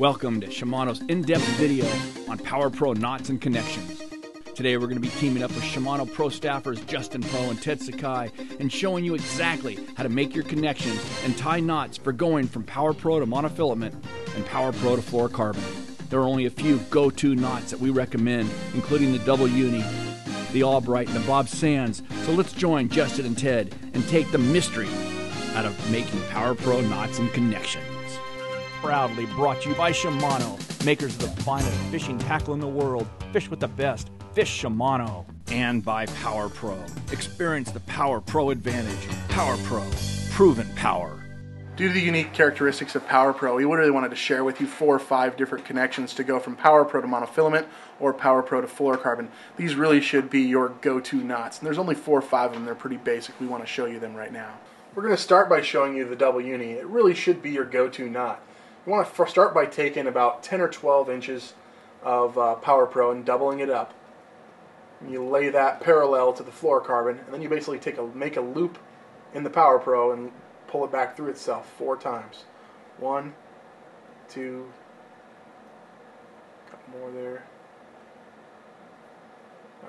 Welcome to Shimano's in-depth video on PowerPro knots and connections. Today we're going to be teaming up with Shimano Pro staffers Justin Poe and Ted Sakai and showing you exactly how to make your connections and tie knots for going from PowerPro to monofilament and PowerPro to fluorocarbon. There are only a few go-to knots that we recommend, including the double uni, the Albright, and the Bob Sands. So let's join Justin and Ted and take the mystery out of making PowerPro knots and connections. Proudly brought to you by Shimano, makers of the finest fishing tackle in the world. Fish with the best. Fish Shimano. And by PowerPro. Experience the PowerPro advantage. PowerPro. Proven power. Due to the unique characteristics of PowerPro, we really wanted to share with you 4 or 5 different connections to go from PowerPro to monofilament or PowerPro to fluorocarbon. These really should be your go-to knots. And there's only 4 or 5 of them. They're pretty basic. We want to show you them right now. We're going to start by showing you the double uni. It really should be your go-to knot. You want to start by taking about 10 or 12 inches of PowerPro and doubling it up. And you lay that parallel to the fluorocarbon, and then you basically make a loop in the PowerPro and pull it back through itself 4 times. 1, 2, couple more there.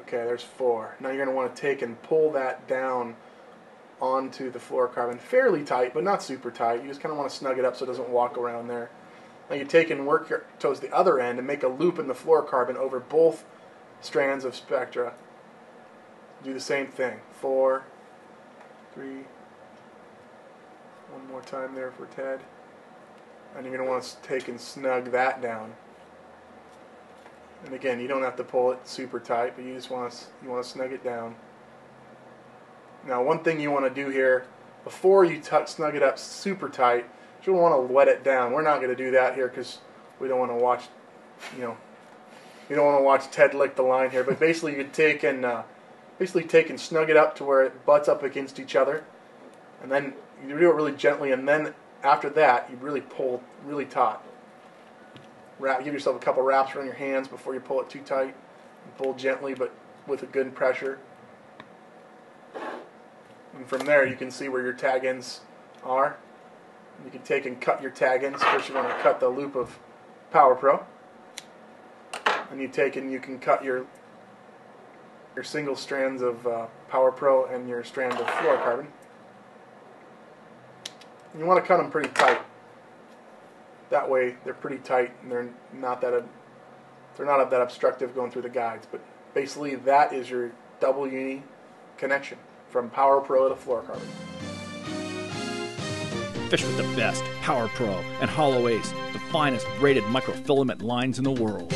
Okay, there's 4. Now you're going to want to take and pull that down onto the fluorocarbon fairly tight, but not super tight. You just kind of want to snug it up so it doesn't walk around there. Now you take and work towards the other end and make a loop in the fluorocarbon over both strands of spectra. Do the same thing. 4, 3, one more time there for Ted. And you're going to want to take and snug that down. And again, you don't have to pull it super tight, but you just want to snug it down. Now, one thing you want to do here, before you snug it up super tight, you don't want to wet it down. We're not going to do that here because we don't want to watch, we don't want to watch Ted lick the line here. But basically, you take and snug it up to where it butts up against each other, and then you do it really gently. And then after that, you really pull really taut. Give yourself a couple wraps around your hands before you pull it too tight. And pull gently, but with a good pressure. And from there, you can see where your tag ends are. You can take and cut your tag ends. First, you want to cut the loop of PowerPro. And you can cut your single strands of PowerPro and your strand of fluorocarbon. And you want to cut them pretty tight. That way, they're pretty tight and they're not that obstructive going through the guides. But basically, that is your double uni connection from PowerPro to fluorocarbon. Fish with the best. PowerPro and Hollow Ace, the finest braided microfilament lines in the world.